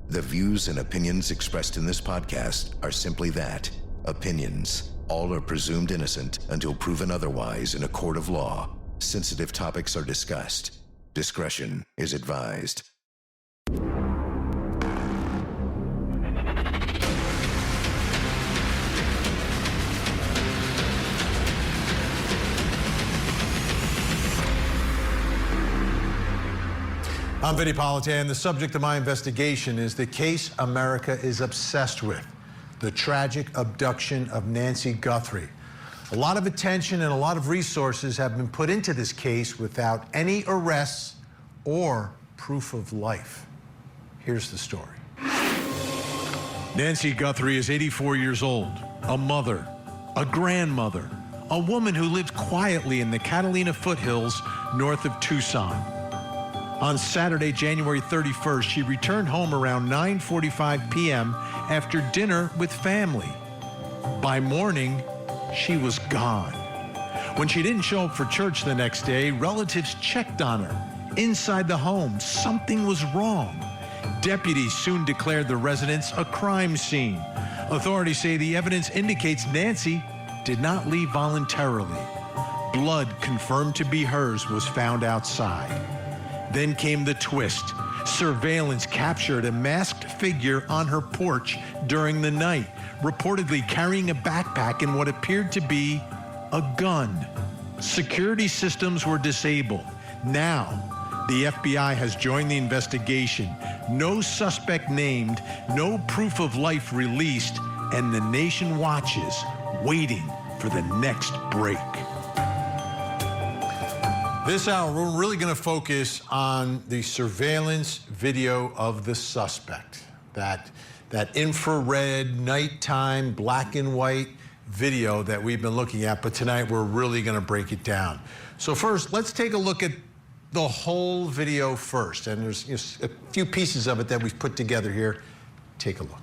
The views and opinions expressed in this podcast are simply that, opinions. All are presumed innocent until proven otherwise in a court of law. Sensitive topics are discussed. Discretion is advised. I'm Vinnie Politan. The subject of my investigation is the case America is obsessed with, the tragic abduction of Nancy Guthrie. A lot of attention and a lot of resources have been put into this case without any arrests or proof of life. Here's the story. Nancy Guthrie is 84 years old, a mother, a grandmother, a woman who lived quietly in the Catalina foothills north of Tucson. On Saturday, January 31st, she returned home around 9:45 p.m. after dinner with family. By morning, she was gone. When she didn't show up for church the next day, relatives checked on her. Inside the home, something was wrong. Deputies soon declared the residence a crime scene. Authorities say the evidence indicates Nancy did not leave voluntarily. Blood confirmed to be hers was found outside. Then came the twist. Surveillance captured a masked figure on her porch during the night, reportedly carrying a backpack and what appeared to be a gun. Security systems were disabled. Now, the FBI has joined the investigation. No suspect named, no proof of life released, and the nation watches, waiting for the next break. This hour, we're really going to focus on the surveillance video of the suspect. That infrared, nighttime, black and white video that we've been looking at, but tonight we're really going to break it down. So first, let's take a look at the whole video first. And there's a few pieces of it that we've put together here. Take a look.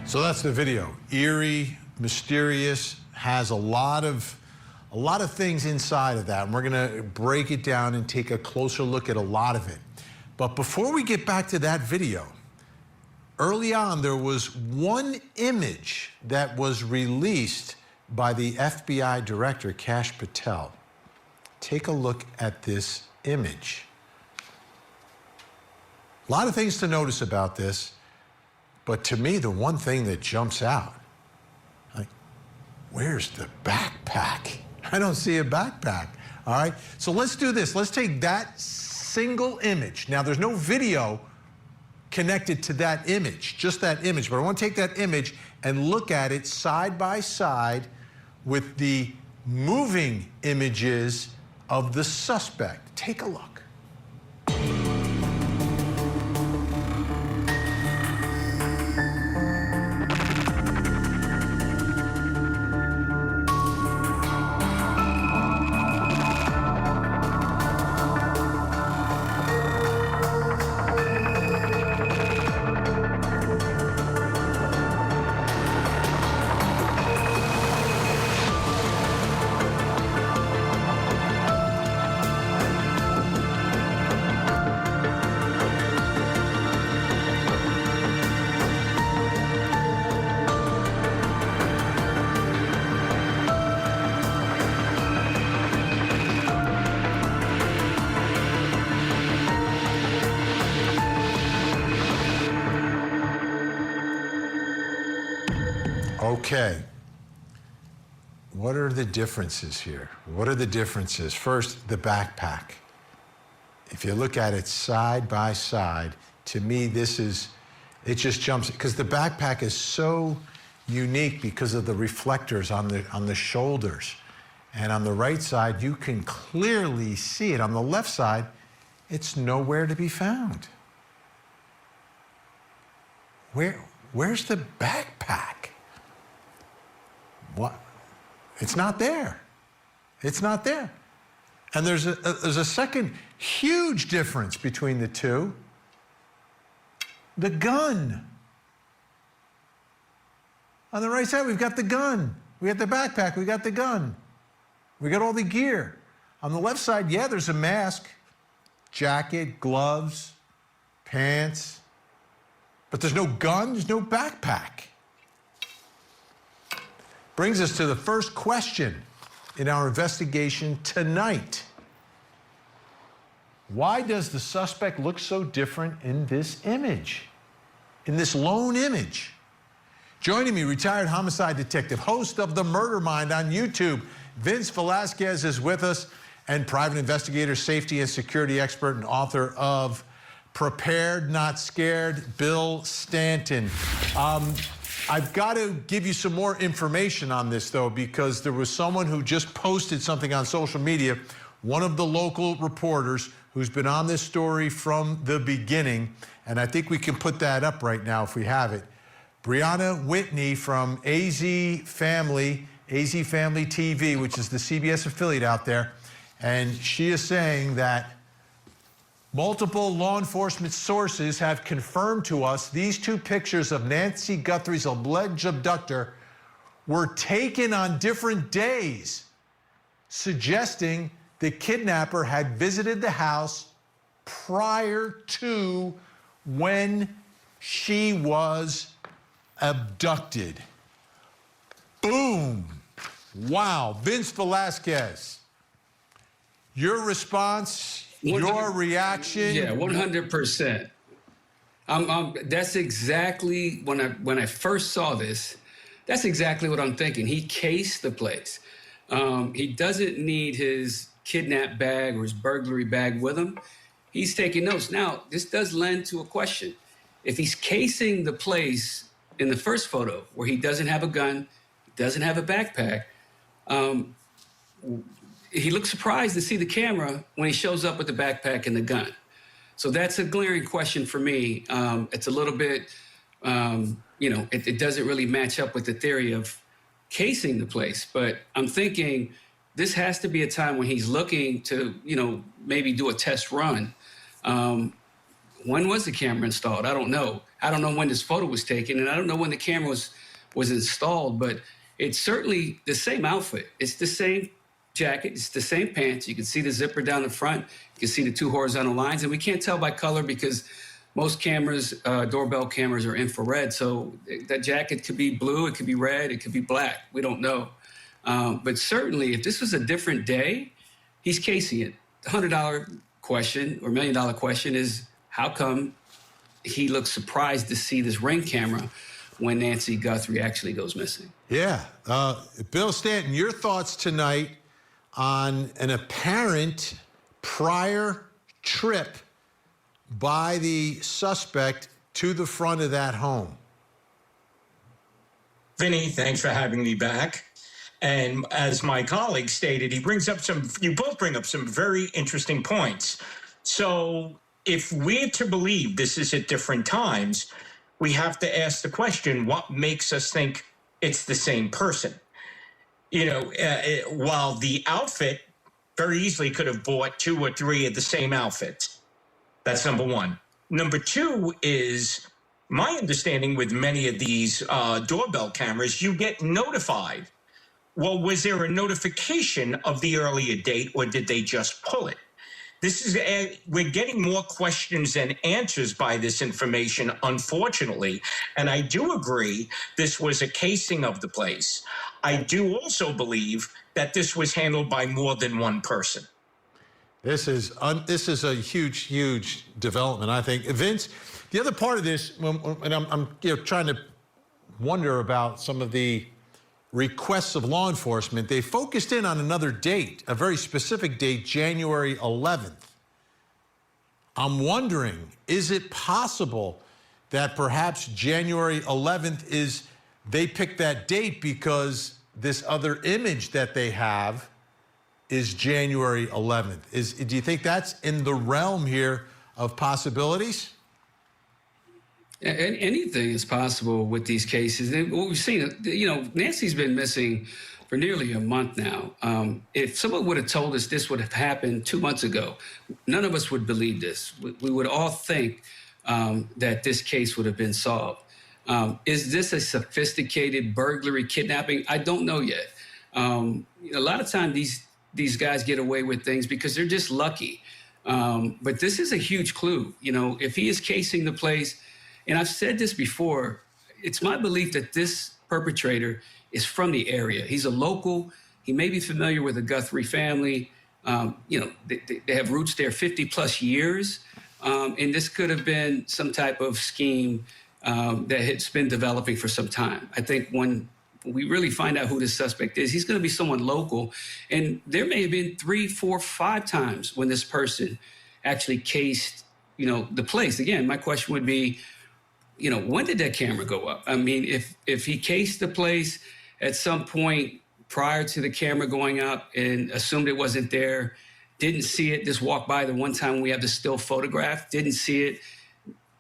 So that's the video. Eerie, mysterious, has a lot of things inside of that, and we're gonna break it down and take a closer look at a lot of it. But before we get back to that video, early on there was one image that was released by the FBI director, Kash Patel. Take a look at this image. A lot of things to notice about this. But to me, the one thing that jumps out, like, where's the backpack? I don't see a backpack, all right? So let's do this. Let's take that single image. Now, there's no video connected to that image, just that image. But I want to take that image and look at it side by side with the moving images of the suspect. Take a look. Okay. What are the differences here? What are the differences? First, the backpack. If you look at it side by side, to me, this is It just jumps, because the backpack is so unique because of the reflectors on the shoulders. And on the right side, you can clearly see it. On the left side, it's nowhere to be found. Where's the backpack? What? It's not there. It's not there. And there's a second huge difference between the two. The gun. On the right side, we've got the gun. We got the backpack, we got the gun. We got all the gear. On the left side, yeah, there's a mask, jacket, gloves, pants, but there's no gun, there's no backpack. Brings us to the first question in our investigation tonight. Why does the suspect look so different in this image, in this lone image? Joining me, retired homicide detective, host of The Murder Mind on YouTube, Vince Velasquez is with us, and private investigator, safety and security expert, and author of Prepared Not Scared, Bill Stanton. I've got to give you some more information on this, though, because there was someone who just posted something on social media, one of the local reporters who's been on this story from the beginning, and I think we can put that up right now if we have it. Brianna Whitney from AZ Family TV, which is the CBS affiliate out there, and she is saying that multiple law enforcement sources have confirmed to us these two pictures of Nancy Guthrie's alleged abductor were taken on different days, suggesting the kidnapper had visited the house prior to when she was abducted. Boom. Wow. Vince Velasquez, your response, your reaction? Yeah, 100%. That's exactly, when I first saw this, that's exactly what I'm thinking. He cased the place. He doesn't need his kidnap bag or his burglary bag with him. He's taking notes. Now, this does lend to a question. If he's casing the place in the first photo, where he doesn't have a gun, doesn't have a backpack, he looks surprised to see the camera when he shows up with the backpack and the gun. So that's a glaring question for me. It's a little bit, it doesn't really match up with the theory of casing the place. But I'm thinking this has to be a time when he's looking to, maybe do a test run. When was the camera installed? I don't know. I don't know when this photo was taken, and I don't know when the camera was installed, but it's certainly the same outfit. It's the same jacket. It's the same pants. You can see the zipper down the front. You can see the two horizontal lines, and we can't tell by color because most cameras, doorbell cameras, are infrared. So that jacket could be blue, it could be red, it could be black. We don't know. But certainly, if this was a different day, he's casing it. The $100 question or $1 million question is, how come he looks surprised to see this Ring camera when Nancy Guthrie actually goes missing? Yeah. Bill Stanton, your thoughts tonight on an apparent prior trip by the suspect to the front of that home. Vinny, thanks for having me back. And as my colleague stated, you both bring up some very interesting points. So if we're to believe this is at different times, we have to ask the question, what makes us think it's the same person? While the outfit very easily could have bought 2 or 3 of the same outfits. That's number one. Number two is, my understanding with many of these doorbell cameras, you get notified. Well, was there a notification of the earlier date, or did they just pull it? We're getting more questions than answers by this information, unfortunately. And I do agree this was a casing of the place. I do also believe that this was handled by more than one person. This is a huge, huge development, I think. Vince, the other part of this, and I'm trying to wonder about some of the requests of law enforcement, they focused in on another date, a very specific date, January 11th. I'm wondering, is it possible that perhaps January 11th is, they picked that date because this other image that they have is January 11th. Do you think that's in the realm here of possibilities? Anything is possible with these cases. And what we've seen, Nancy's been missing for nearly a month now. If someone would have told us this would have happened 2 months ago, none of us would believe this. We would all think that this case would have been solved. Is this a sophisticated burglary, kidnapping? I don't know yet. A lot of times these guys get away with things because they're just lucky. But this is a huge clue. If he is casing the place, and I've said this before, it's my belief that this perpetrator is from the area. He's a local. He may be familiar with the Guthrie family. They have roots there 50 plus years. And this could have been some type of scheme that has been developing for some time. I think when we really find out who this suspect is, he's going to be someone local. And there may have been 3, 4, 5 times when this person actually cased, the place. Again, my question would be, when did that camera go up? I mean, if he cased the place at some point prior to the camera going up and assumed it wasn't there, didn't see it, just walked by the one time we have the still photograph, didn't see it,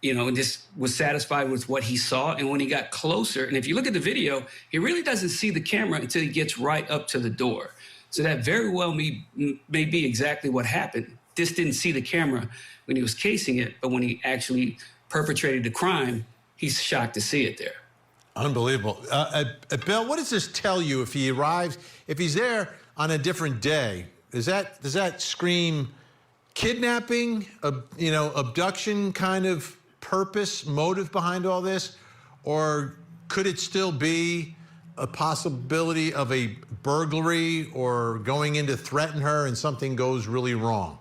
and just was satisfied with what he saw. And when he got closer, and if you look at the video, he really doesn't see the camera until he gets right up to the door. So that very well may be exactly what happened. Just didn't see the camera when he was casing it, but when he actually perpetrated the crime, he's shocked to see it there. Unbelievable. Bill, what does this tell you if he arrives, if he's there on a different day? Does that scream kidnapping, abduction kind of purpose, motive behind all this? Or could it still be a possibility of a burglary or going in to threaten her and something goes really wrong?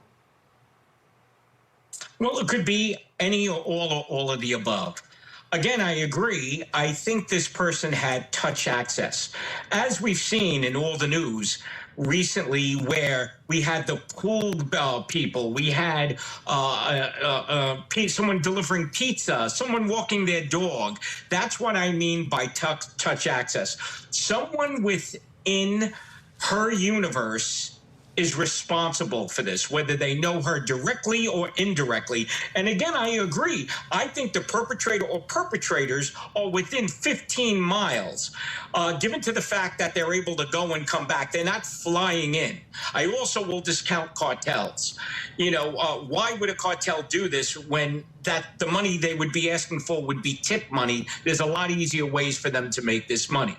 Well, it could be any or all of the above. Again, I agree. I think this person had touch access. As we've seen in all the news recently, where we had the pool people, we had someone delivering pizza, someone walking their dog. That's what I mean by touch access. Someone within her universe is responsible for this, whether they know her directly or indirectly. And again, I agree. I think the perpetrator or perpetrators are within 15 miles, given to the fact that they're able to go and come back. They're not flying in. I also will discount cartels. Why would a cartel do this when the money they would be asking for would be tip money? There's a lot easier ways for them to make this money.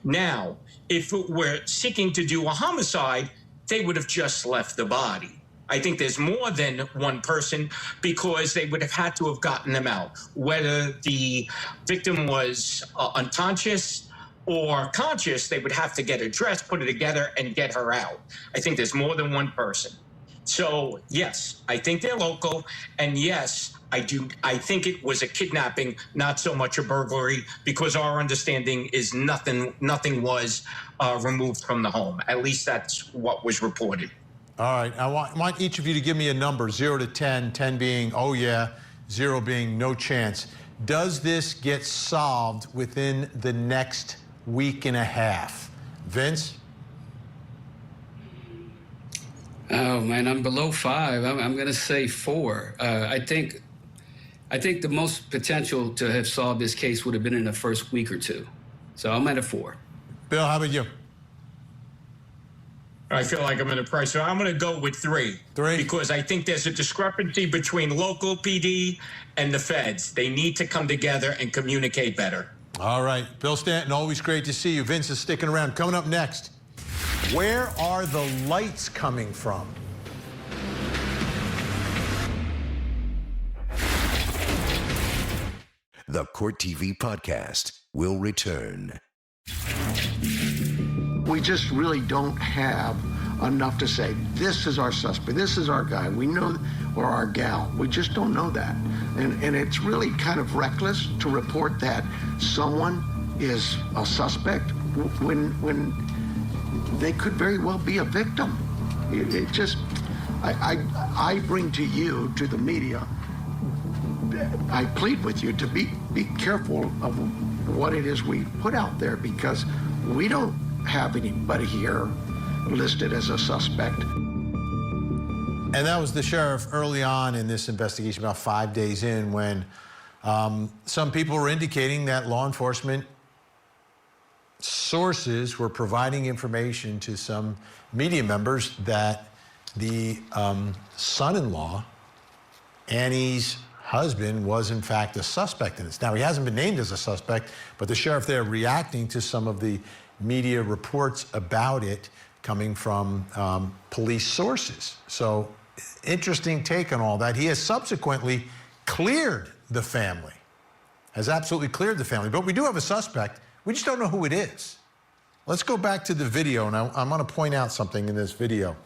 Now, if we're seeking to do a homicide, they would have just left the body. I think there's more than one person because they would have had to have gotten them out. Whether the victim was unconscious or conscious, they would have to get her dressed, put it together, and get her out. I think there's more than one person. So, yes, I think they're local. And yes, I think it was a kidnapping, not so much a burglary, because our understanding is nothing was removed from the home. At least that's what was reported. All right. I want each of you to give me a number, 0 to 10, 10 being, oh yeah, 0 being no chance. Does this get solved within the next week and a half? Vince? Oh, man, I'm below 5. I'm going to say 4. I think the most potential to have solved this case would have been in the first week or 2. So I'm at a 4. Bill, how about you? I feel like I'm in a price. So I'm going to go with 3. 3? Because I think there's a discrepancy between local PD and the feds. They need to come together and communicate better. All right. Bill Stanton, always great to see you. Vince is sticking around. Coming up next, where are the lights coming from? The Court TV podcast will return. We just really don't have enough to say, this is our suspect, this is our guy, we know, or our gal. We just don't know that. And it's really kind of reckless to report that someone is a suspect when they could very well be a victim. I bring to you, to the media, I plead with you to be careful of what it is we put out there, because we don't have anybody here listed as a suspect. And that was the sheriff early on in this investigation, about 5 days in, when some people were indicating that law enforcement sources were providing information to some media members that the son-in-law, Annie's husband, was in fact a suspect in this. Now, he hasn't been named as a suspect, but the sheriff there reacting to some of the media reports about it coming from police sources. So, interesting take on all that. He has subsequently cleared the family, has absolutely cleared the family. But we do have a suspect. We just don't know who it is. Let's go back to the video, and I'm going to point out something in this video.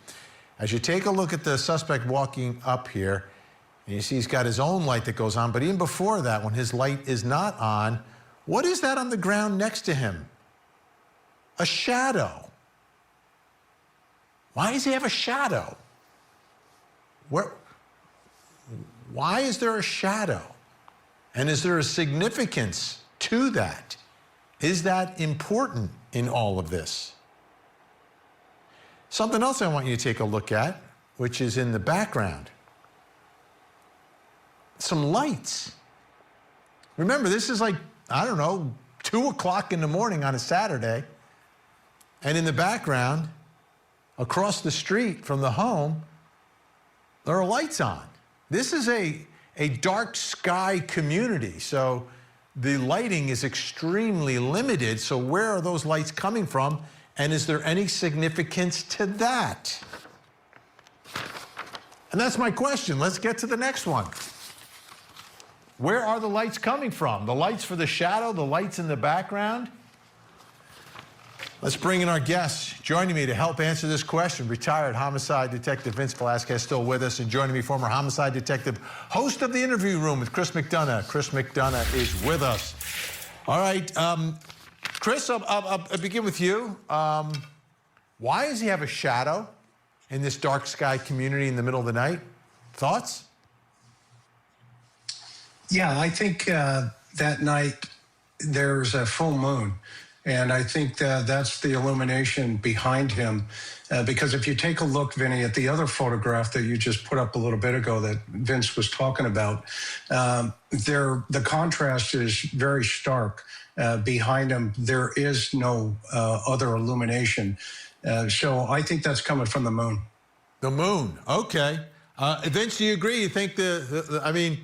As you take a look at the suspect walking up here, and you see he's got his own light that goes on, but even before that, when his light is not on, what is that on the ground next to him? A shadow. Why does he have a shadow? Why is there a shadow? And is there a significance to that? Is that important in all of this? Something else I want you to take a look at, which is in the background. Some lights. Remember, this is like, I don't know, 2 o'clock in the morning on a Saturday. And in the background, across the street from the home, there are lights on. This is a dark sky community, so the lighting is extremely limited. So where are those lights coming from? And is there any significance to that? And that's my question. Let's get to the next one. Where are the lights coming from? The lights for the shadow, the lights in the background? Let's bring in our guests. Joining me to help answer this question, retired homicide detective Vince Velasquez, still with us, and joining me, former homicide detective, host of The Interview Room with Chris McDonough. Chris McDonough is with us. All right, Chris, I'll begin with you. Why does he have a shadow in this dark sky community in the middle of the night? Thoughts? Yeah, I think that night there's a full moon. And I think that's the illumination behind him. Because if you take a look, Vinny, at the other photograph that you just put up a little bit ago that Vince was talking about, the contrast is very stark. Behind him, there is no other illumination. So I think that's coming from the moon. The moon, okay. Vince, do you agree? You think I mean,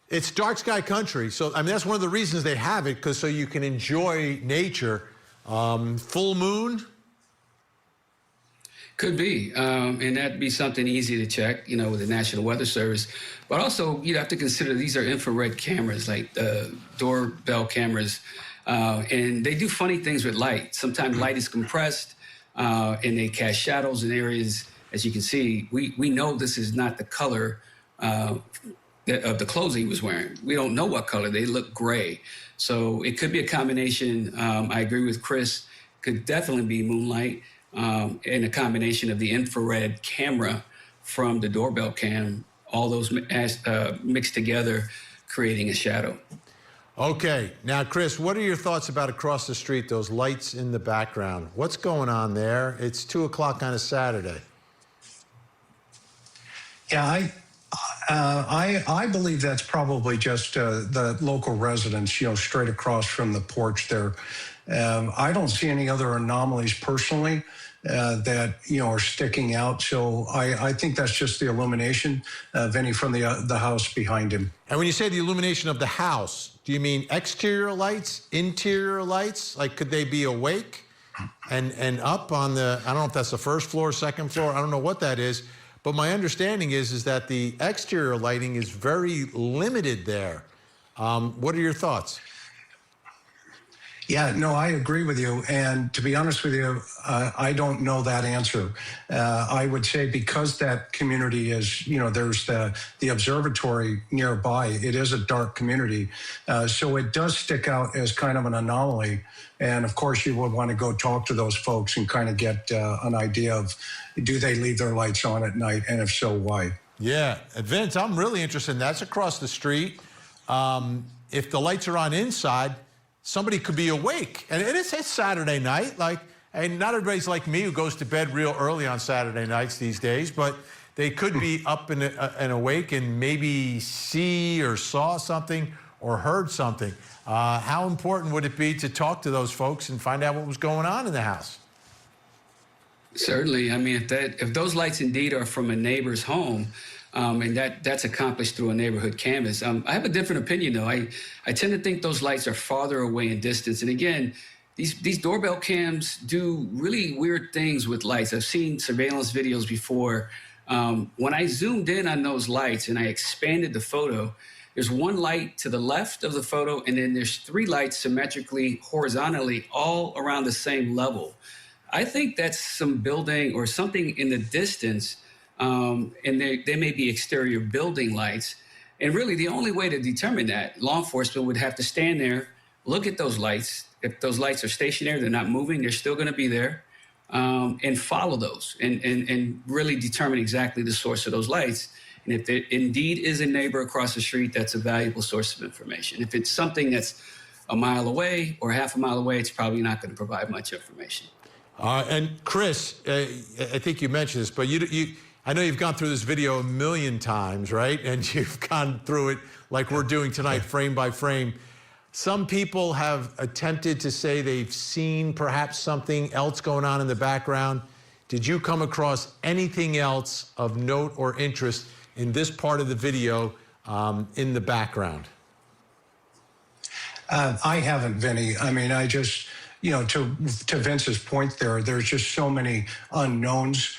it's dark sky country, so I mean that's one of the reasons they have it, because so you can enjoy nature. Full moon? Could be, and that'd be something easy to check, you know, with the National Weather Service. But also, you have to consider these are infrared cameras, like doorbell cameras, and they do funny things with light. Sometimes light is compressed, and they cast shadows in areas. As you can see, we know this is not the color of the clothes he was wearing. We don't know what color. They look gray. So it could be a combination. I agree with Chris. Could definitely be moonlight and a combination of the infrared camera from the doorbell cam, all those mixed together, creating a shadow. Okay. Now, Chris, what are your thoughts about across the street, those lights in the background? What's going on there? It's 2 o'clock on a Saturday. Yeah, I believe that's probably just the local residents, you know, straight across from the porch there. I don't see any other anomalies personally that, you know, are sticking out. So I think that's just the illumination, Vinny, from the house behind him. And when you say the illumination of the house, do you mean exterior lights, interior lights? Like, could they be awake and up on the, I don't know if that's the first floor, second floor, I don't know what that is. But my understanding is that the exterior lighting is very limited there. What are your thoughts? Yeah, no, I agree with you. And to be honest with you, I don't know that answer. I would say because that community is, you know, there's the observatory nearby. It is a dark community. So it does stick out as kind of an anomaly. And of course, you would want to go talk to those folks and kind of get an idea of, do they leave their lights on at night? And if so, why? Yeah. Vince, I'm really interested in that. That's across the street if the lights are on inside, somebody could be awake. And it's Saturday night, and not everybody's like me who goes to bed real early on Saturday nights these days, but they could be up and awake and maybe see or saw something or heard something. How important would it be to talk to those folks and find out what was going on in the house? Certainly. I mean, if those lights indeed are from a neighbor's home, and that's accomplished through a neighborhood canvas. I have a different opinion, though. I tend to think those lights are farther away in distance. And again, these doorbell cams do really weird things with lights. I've seen surveillance videos before. When I zoomed in on those lights and I expanded the photo, there's one light to the left of the photo, and then there's 3 lights symmetrically, horizontally, all around the same level. I think that's some building or something in the distance. And they may be exterior building lights. And really, the only way to determine that, law enforcement would have to stand there, look at those lights. If those lights are stationary, they're not moving, they're still going to be there, and follow those and really determine exactly the source of those lights. And if there indeed is a neighbor across the street, that's a valuable source of information. If it's something that's a mile away or half a mile away, it's probably not going to provide much information. And Chris, I think you mentioned this, but I know you've gone through this video a million times, right? And you've gone through it like we're doing tonight, frame by frame. Some people have attempted to say they've seen perhaps something else going on in the background. Did you come across anything else of note or interest in this part of the video in the background? I haven't, Vinny. I mean, I just, to Vince's point there's just so many unknowns.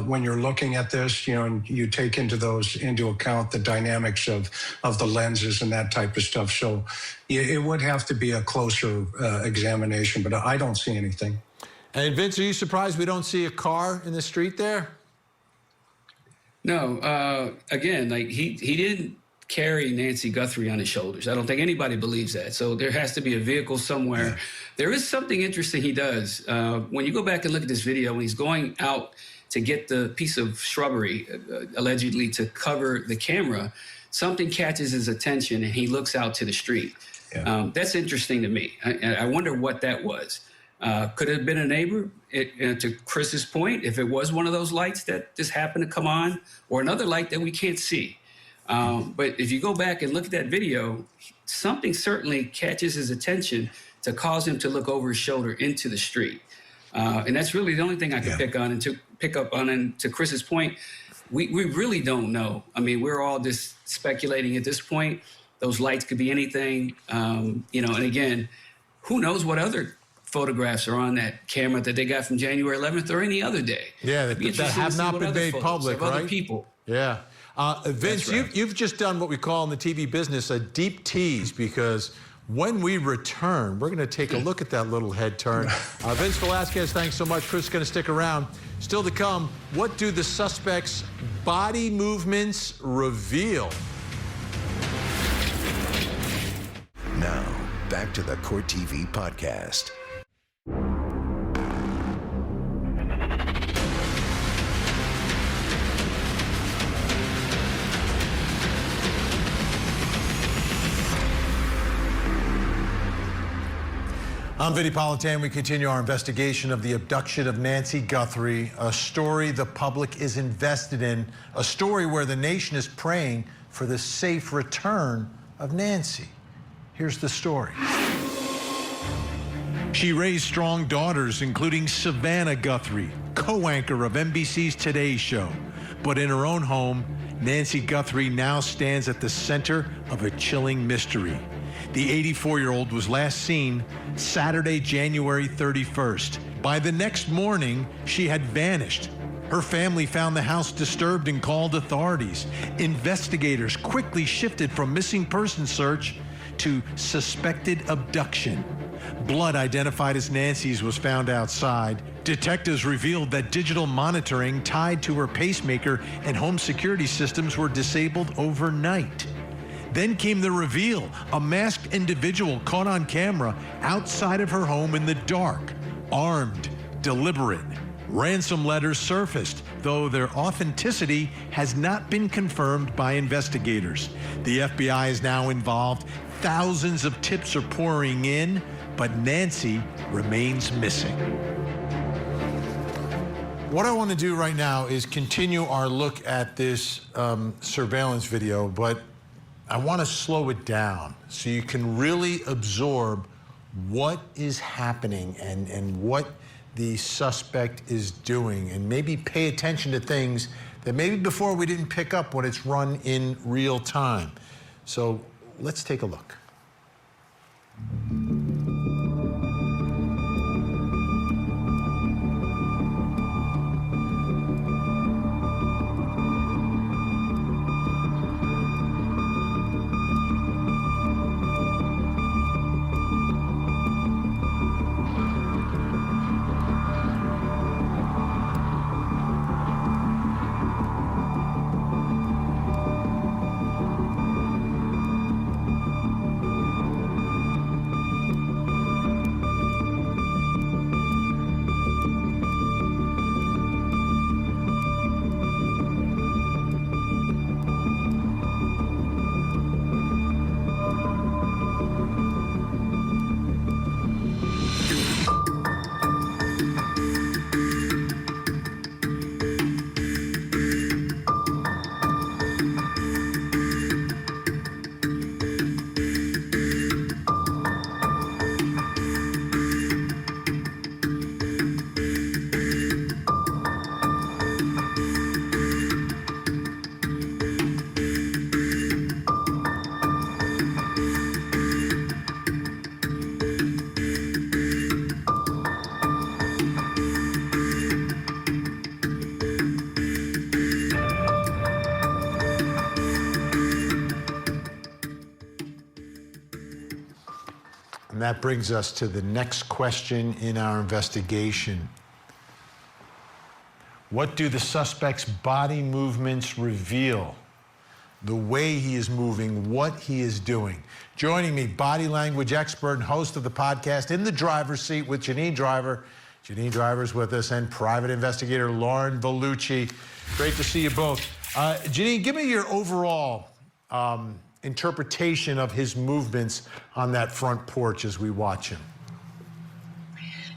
When you're looking at this, and you take into account the dynamics of the lenses and that type of stuff. So it would have to be a closer examination, but I don't see anything. And Vince, are you surprised we don't see a car in the street there? No. Again, he didn't carry Nancy Guthrie on his shoulders. I don't think anybody believes that. So there has to be a vehicle somewhere. Yeah. There is something interesting he does. When you go back and look at this video, when he's going out to get the piece of shrubbery, allegedly to cover the camera, something catches his attention and he looks out to the street. Yeah. That's interesting to me. I wonder what that was. Could it have been a neighbor? To Chris's point, if it was one of those lights that just happened to come on, or another light that we can't see. But if you go back and look at that video, something certainly catches his attention to cause him to look over his shoulder into the street. And that's really the only thing I can pick up on. And to Chris's point, we really don't know. I mean, we're all just speculating at this point. Those lights could be anything, and again, who knows what other photographs are on that camera that they got from January 11th or any other day. Yeah, that have not been made public, right? Other people. Yeah. Vince, right. You've just done what we call in the TV business a deep tease, because when we return, we're going to take a look at that little head turn. Vince Velasquez, thanks so much. Chris is going to stick around. Still to come, what do the suspects' body movements reveal? Now, back to the Court TV podcast. I'm Vinnie Politan. We continue our investigation of the abduction of Nancy Guthrie, a story the public is invested in, a story where the nation is praying for the safe return of Nancy. Here's the story. She raised strong daughters, including Savannah Guthrie, co-anchor of NBC's Today Show. But in her own home, Nancy Guthrie now stands at the center of a chilling mystery. The 84-year-old was last seen Saturday, January 31st. By the next morning, she had vanished. Her family found the house disturbed and called authorities. Investigators quickly shifted from missing person search to suspected abduction. Blood identified as Nancy's was found outside. Detectives revealed that digital monitoring tied to her pacemaker and home security systems were disabled overnight. Then came the reveal, a masked individual caught on camera outside of her home in the dark, armed, deliberate. Ransom letters surfaced though their authenticity has not been confirmed by investigators. The FBI is now involved. Thousands of tips are pouring in, but Nancy remains missing. What I want to do right now is continue our look at this surveillance video, but I want to slow it down so you can really absorb what is happening and what the suspect is doing, and maybe pay attention to things that maybe before we didn't pick up when it's run in real time. So let's take a look. And that brings us to the next question in our investigation. What do the suspect's body movements reveal? The way he is moving, what he is doing. Joining me, body language expert and host of the podcast In the Driver's Seat with Janine Driver. Janine Driver's with us, and private investigator Lauren Vellucci. Great to see you both. Janine, give me your overall interpretation of his movements on that front porch as we watch him.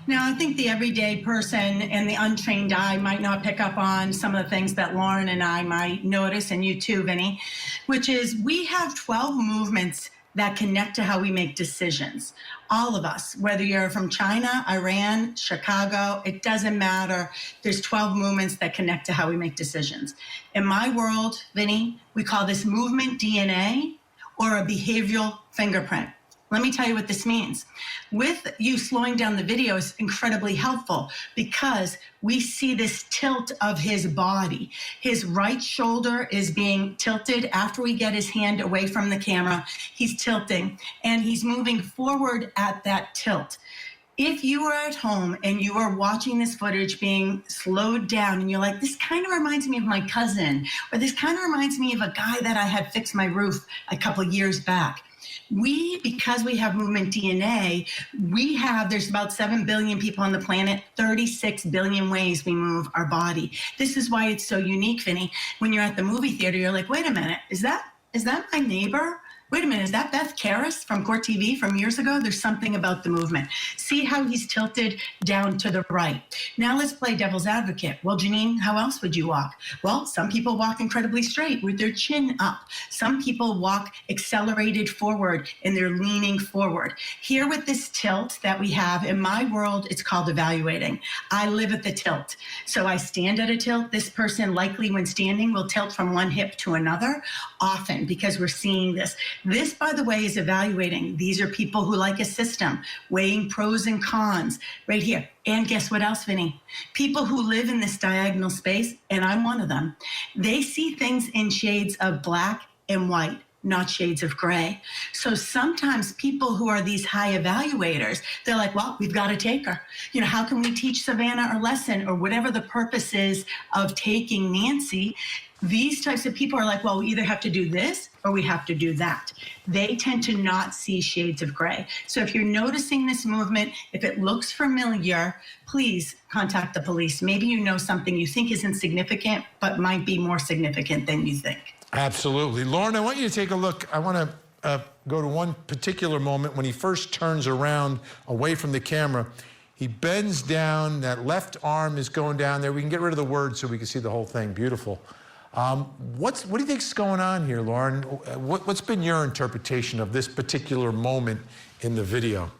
Now, I think the everyday person and the untrained eye might not pick up on some of the things that Lauren and I might notice, and you too, Vinnie, which is we have 12 movements that connect to how we make decisions. All of us, whether you're from China, Iran, Chicago, it doesn't matter. There's 12 movements that connect to how we make decisions. In my world, Vinnie, we call this movement DNA or a behavioral fingerprint. Let me tell you what this means. With you slowing down the video is incredibly helpful because we see this tilt of his body. His right shoulder is being tilted after we get his hand away from the camera. He's tilting and he's moving forward at that tilt. If you are at home and you are watching this footage being slowed down and you're like, this kind of reminds me of my cousin, or this kind of reminds me of a guy that I had fixed my roof a couple of years back. Because we have movement DNA, there's about 7 billion people on the planet, 36 billion ways we move our body. This is why it's so unique, Vinnie. When you're at the movie theater, you're like, wait a minute, is that my neighbor? Wait a minute, is that Beth Karras from Court TV from years ago? There's something about the movement. See how he's tilted down to the right. Now let's play devil's advocate. Well, Janine, how else would you walk? Well, some people walk incredibly straight with their chin up. Some people walk accelerated forward and they're leaning forward. Here with this tilt that we have, in my world, it's called evaluating. I live at the tilt. So I stand at a tilt. This person likely when standing will tilt from one hip to another often because we're seeing this. This, by the way, is evaluating. These are people who like a system, weighing pros and cons right here. And guess what else, Vinnie? People who live in this diagonal space, and I'm one of them, they see things in shades of black and white, not shades of gray. So sometimes people who are these high evaluators, they're like, well, we've got to take her. You know, how can we teach Savannah a lesson or whatever the purpose is of taking Nancy? These types of people are like, well, we either have to do this or we have to do that. They tend to not see shades of gray. So if you're noticing this movement, if it looks familiar, please contact the police. Maybe you know something you think is insignificant, but might be more significant than you think. Absolutely. Lauren, I want you to take a look. I want to go to one particular moment when he first turns around away from the camera. He bends down, that left arm is going down there. We can get rid of the words so we can see the whole thing. Beautiful. What do you think is going on here, Lauren? What's been your interpretation of this particular moment in the video?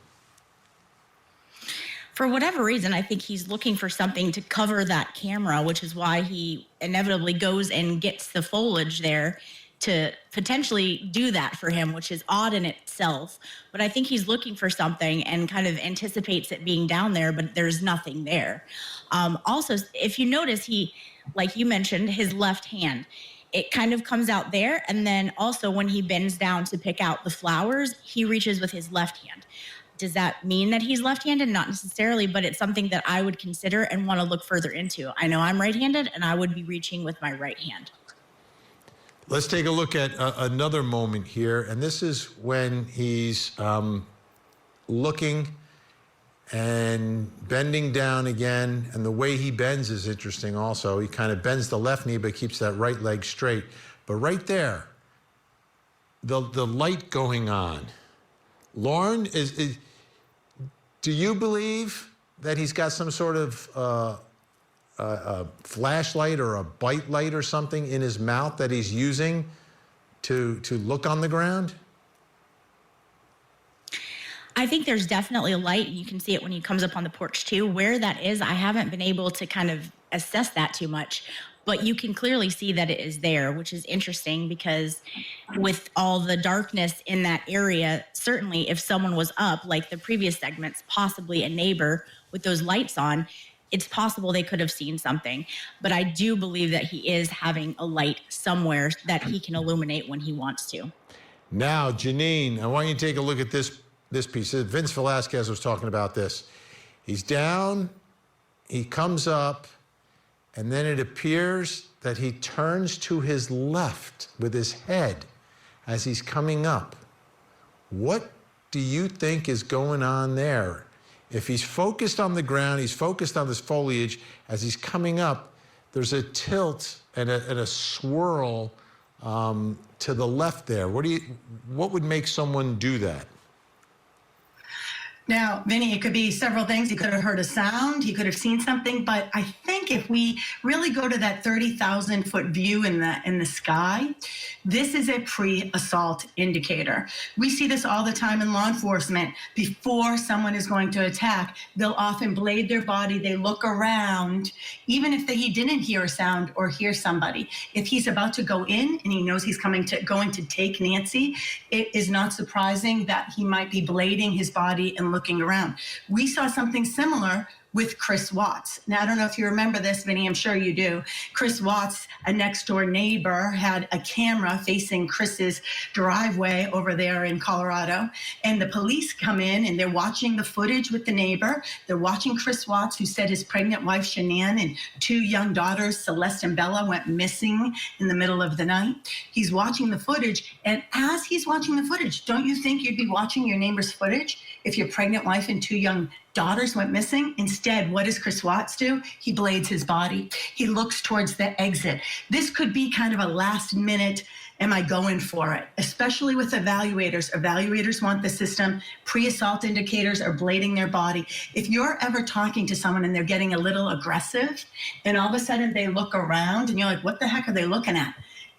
For whatever reason, I think he's looking for something to cover that camera, which is why he inevitably goes and gets the foliage there to potentially do that for him, which is odd in itself. But I think he's looking for something and kind of anticipates it being down there, but there's nothing there. Also, if you notice, he, like you mentioned, his left hand, it kind of comes out there. And then also when he bends down to pick out the flowers, he reaches with his left hand. Does that mean that he's left-handed? Not necessarily, but it's something that I would consider and want to look further into. I know I'm right-handed, and I would be reaching with my right hand. Let's take a look at another moment here, and this is when he's looking and bending down again, and the way he bends is interesting also. He kind of bends the left knee but keeps that right leg straight. But right there, the light going on. Lauren, do you believe that he's got some sort of a flashlight or a bite light or something in his mouth that he's using to look on the ground? I think there's definitely a light. You can see it when he comes up on the porch too. Where that is, I haven't been able to kind of assess that too much, but you can clearly see that it is there, which is interesting because with all the darkness in that area, certainly if someone was up, like the previous segments, possibly a neighbor with those lights on, it's possible they could have seen something. But I do believe that he is having a light somewhere that he can illuminate when he wants to. Now, Janine, I want you to take a look at this piece. Vince Velasquez was talking about this. He's down, he comes up, and then it appears that he turns to his left with his head as he's coming up. What do you think is going on there? If he's focused on the ground, he's focused on this foliage, as he's coming up, there's a tilt and a swirl to the left there. What would make someone do that? Now, Vinnie, it could be several things. He could have heard a sound. He could have seen something. But I think if we really go to that 30,000-foot view in the sky, this is a pre-assault indicator. We see this all the time in law enforcement. Before someone is going to attack, they'll often blade their body. They look around, even if he didn't hear a sound or hear somebody. If he's about to go in and he knows he's going to take Nancy, it is not surprising that he might be blading his body and looking around. We saw something similar with Chris Watts. Now, I don't know if you remember this, Vinnie, I'm sure you do. Chris Watts, a next door neighbor, had a camera facing Chris's driveway over there in Colorado. And the police come in and they're watching the footage with the neighbor. They're watching Chris Watts, who said his pregnant wife, Shanann, and two young daughters, Celeste and Bella, went missing in the middle of the night. He's watching the footage. And as he's watching the footage, don't you think you'd be watching your neighbor's footage if your pregnant wife and two young daughters went missing? Instead, what does Chris Watts do? He blades his body. He looks towards the exit. This could be kind of a last minute, am I going for it? Especially with evaluators. Evaluators want the system. Pre-assault indicators are blading their body. If you're ever talking to someone and they're getting a little aggressive, and all of a sudden they look around and you're like, what the heck are they looking at?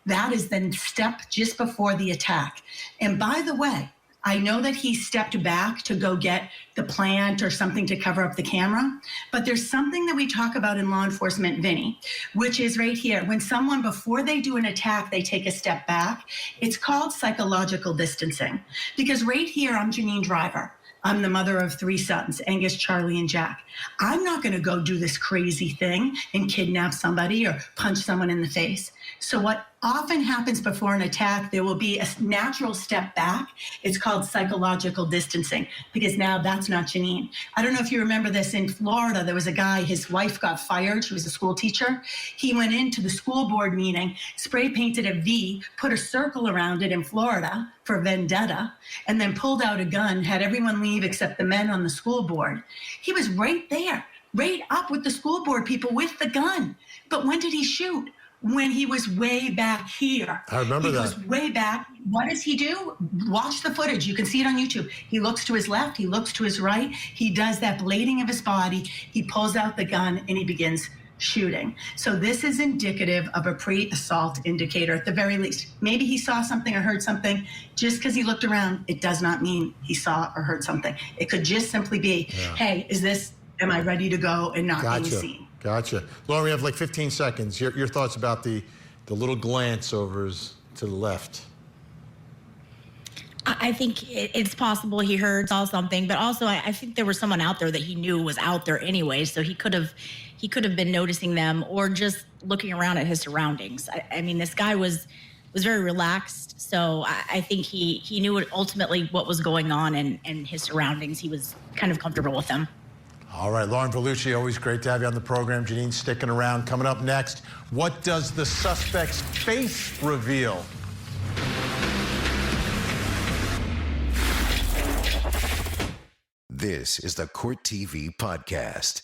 That is the step just before the attack. And by the way, I know that he stepped back to go get the plant or something to cover up the camera, but there's something that we talk about in law enforcement, Vinnie, which is right here. When someone, before they do an attack, they take a step back, it's called psychological distancing. Because right here, I'm Janine Driver. I'm the mother of three sons, Angus, Charlie, and Jack. I'm not going to go do this crazy thing and kidnap somebody or punch someone in the face. So what often happens before an attack. There will be a natural step back. It's called psychological distancing, because now that's not Janine. I don't know if you remember this. In Florida, there was a guy, his wife got fired. She was a school teacher. He went into the school board meeting, spray painted a V, put a circle around it in Florida for vendetta, and then pulled out a gun, had everyone leave except the men on the school board. He was right there, right up with the school board people with the gun. But when did he shoot? When he was way back here. I remember that. He goes way back. What does he do? Watch the footage. You can see it on YouTube. He looks to his left. He looks to his right. He does that blading of his body. He pulls out the gun and he begins shooting. So this is indicative of a pre-assault indicator at the very least. Maybe he saw something or heard something. Just because he looked around, it does not mean he saw or heard something. It could just simply be, hey, am I ready to go and not being seen? Gotcha. Lauren, we have like 15 seconds. Your thoughts about the little glance over to the left. I think it's possible he saw something, but also I think there was someone out there that he knew was out there anyway, so he could have been noticing them or just looking around at his surroundings. I mean, this guy was very relaxed, so I think he knew ultimately what was going on and his surroundings. He was kind of comfortable with them. All right, Lauren Vellucci, always great to have you on the program. Janine sticking around. Coming up next, what does the suspect's face reveal? This is the Court TV podcast.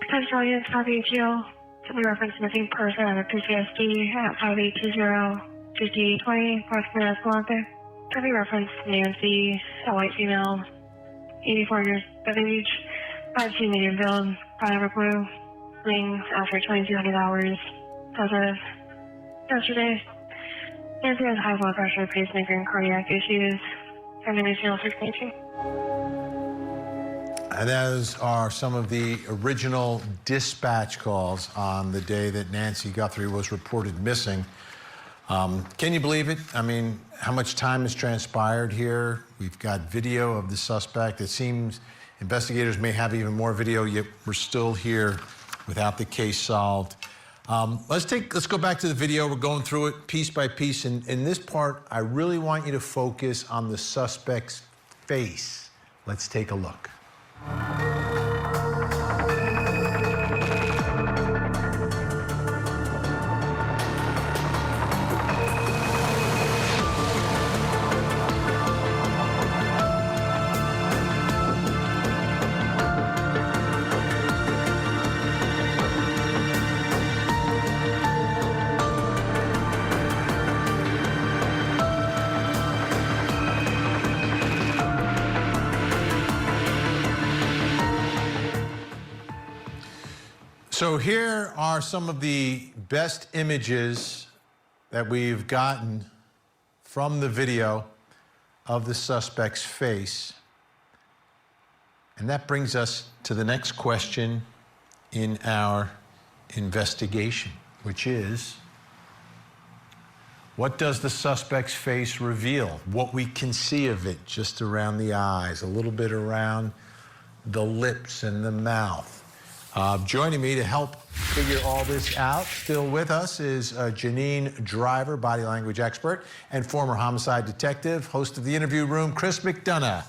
Potential units copy appeal. Simply reference missing person under PTSD at 5820-5820, approximately Escalante. Copy reference Nancy, a white female, 84 years of age, 5'2" medium build, pineapple blue, ring after 2,200 hours as of yesterday. Nancy has high blood pressure, pacemaker, and cardiac issues. Sending channel 619. And those are some of the original dispatch calls on the day that Nancy Guthrie was reported missing. Can you believe it? I mean, how much time has transpired here? We've got video of the suspect. It seems investigators may have even more video, yet we're still here without the case solved. Let's go back to the video. We're going through it piece by piece. And in this part, I really want you to focus on the suspect's face. Let's take a look. So here are some of the best images that we've gotten from the video of the suspect's face. And that brings us to the next question in our investigation, which is, what does the suspect's face reveal? What we can see of it just around the eyes, a little bit around the lips and the mouth. Joining me to help figure all this out, still with us, is Janine Driver, body language expert, and former homicide detective, host of The Interview Room, Chris McDonough.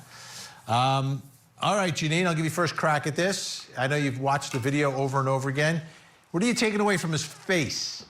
All right, Janine, I'll give you first crack at this. I know you've watched the video over and over again. What are you taking away from his face?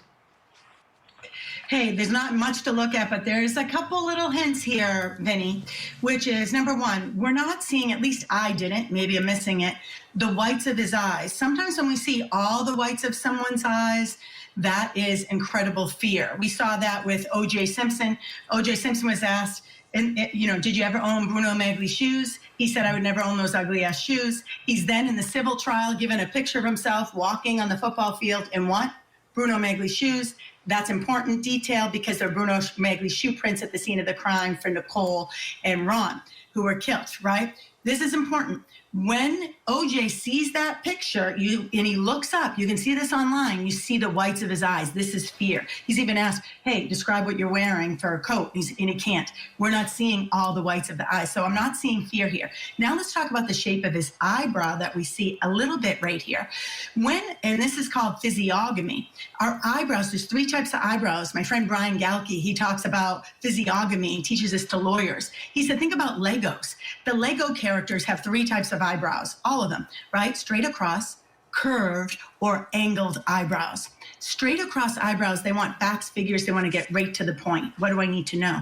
Hey, there's not much to look at, but there's a couple little hints here, Vinny, which is, number one, we're not seeing, at least I didn't, maybe I'm missing it, the whites of his eyes. Sometimes when we see all the whites of someone's eyes, that is incredible fear. We saw that with O.J. Simpson. O.J. Simpson was asked, did you ever own Bruno Magli's shoes? He said, I would never own those ugly-ass shoes. He's then in the civil trial given a picture of himself walking on the football field in what? Bruno Magli's shoes. That's important detail because they're Bruno Magli's shoe prints at the scene of the crime for Nicole and Ron, who were killed, right? this is important. When OJ sees that picture, and he looks up, you can see this online, you see the whites of his eyes. This is fear. He's even asked, hey, describe what you're wearing for a coat. And he can't. We're not seeing all the whites of the eyes. So I'm not seeing fear here. Now let's talk about the shape of his eyebrow that we see a little bit right here. And this is called physiognomy. Our eyebrows, there's 3 types of eyebrows. My friend Brian Galke, he talks about physiognomy and teaches this to lawyers. He said, think about Legos. The Lego characters have 3 types of eyebrows, all of them, right? Straight across, curved, or angled eyebrows. Straight across eyebrows, they want facts, figures, they want to get right to the point. What do I need to know?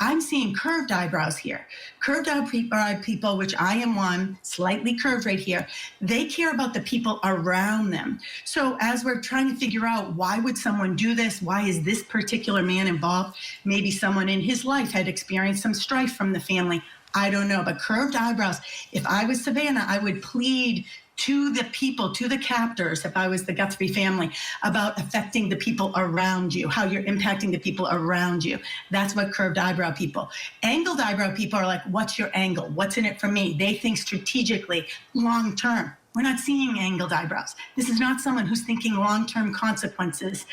I'm seeing curved eyebrows here. Curved eyed people, which I am one, slightly curved right here, they care about the people around them. So as we're trying to figure out why would someone do this, why is this particular man involved? Maybe someone in his life had experienced some strife from the family. I don't know, but curved eyebrows. If I was Savannah, I would plead to the people, to the captors, if I was the Guthrie family, about affecting the people around you, how you're impacting the people around you. That's what curved eyebrow people. Angled eyebrow people are like, what's your angle? What's in it for me? They think strategically, long term. We're not seeing angled eyebrows. This is not someone who's thinking long-term consequences.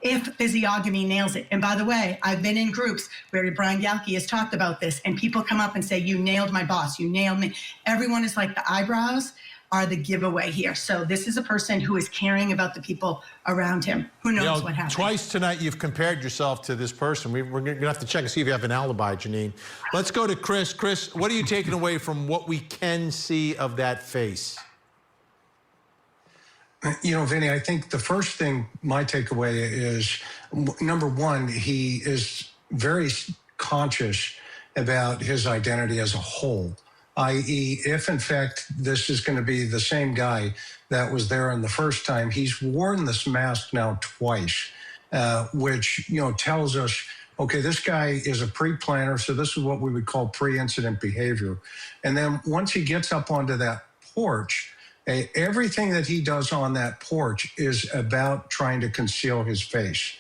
If physiognomy nails it. And by the way, I've been in groups where Brian Galke has talked about this, and people come up and say, you nailed my boss, you nailed me. Everyone is like, the eyebrows are the giveaway here. So this is a person who is caring about the people around him. Who knows what happened? Twice tonight you've compared yourself to this person. We're going to have to check and see if you have an alibi, Janine. Let's go to Chris. Chris, what are you taking away from what we can see of that face? You know, Vinny, I think the first thing, my takeaway is, number one, he is very conscious about his identity as a whole, i.e., if in fact this is going to be the same guy that was there in the first time, he's worn this mask now twice, which, you know, tells us, okay, this guy is a pre-planner, so this is what we would call pre-incident behavior. And then once he gets up onto that porch, everything that he does on that porch is about trying to conceal his face.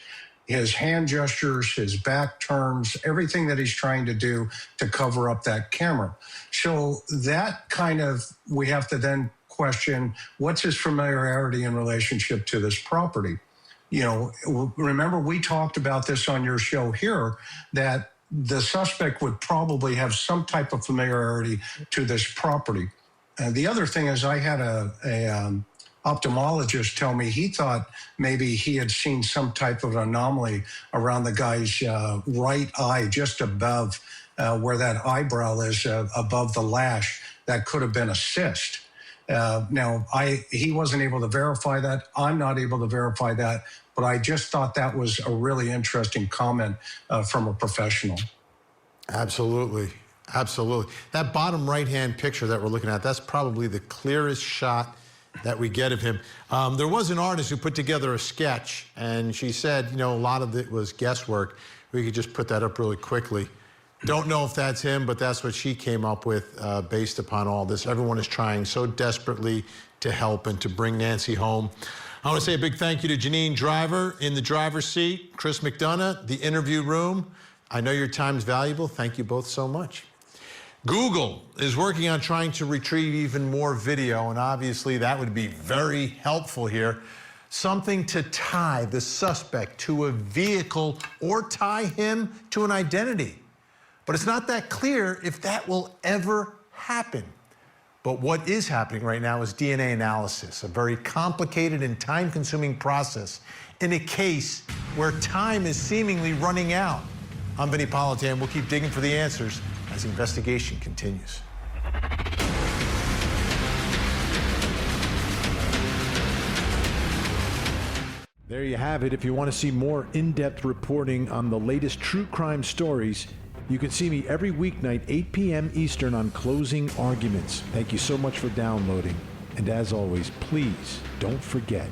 His hand gestures, his back turns, everything that he's trying to do to cover up that camera. So that kind of, we have to then question, what's his familiarity in relationship to this property? You know, remember we talked about this on your show here, that the suspect would probably have some type of familiarity to this property. The other thing is, I had a ophthalmologist tell me he thought maybe he had seen some type of anomaly around the guy's right eye, just above where that eyebrow is, above the lash. That could have been a cyst. Now, he wasn't able to verify that. I'm not able to verify that, but I just thought that was a really interesting comment from a professional. Absolutely. Absolutely. That bottom right-hand picture that we're looking at, that's probably the clearest shot that we get of him. There was an artist who put together a sketch, and she said, you know, a lot of it was guesswork. We could just put that up really quickly. Don't know if that's him, but that's what she came up with based upon all this. Everyone is trying so desperately to help and to bring Nancy home. I want to say a big thank you to Janine Driver in the driver's seat, Chris McDonough, the interview room. I know your time's valuable. Thank you both so much. Google is working on trying to retrieve even more video, and obviously that would be very helpful here. Something to tie the suspect to a vehicle or tie him to an identity. But it's not that clear if that will ever happen. But what is happening right now is DNA analysis, a very complicated and time-consuming process in a case where time is seemingly running out. I'm Vinnie Politan. We'll keep digging for the answers as the investigation continues. There you have it. If you want to see more in-depth reporting on the latest true crime stories, you can see me every weeknight, 8 p.m. Eastern on Closing Arguments. Thank you so much for downloading. And as always, please don't forget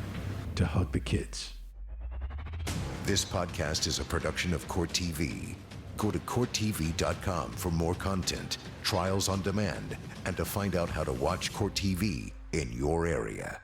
to hug the kids. This podcast is a production of Court TV. Go to CourtTV.com for more content, trials on demand, and to find out how to watch Court TV in your area.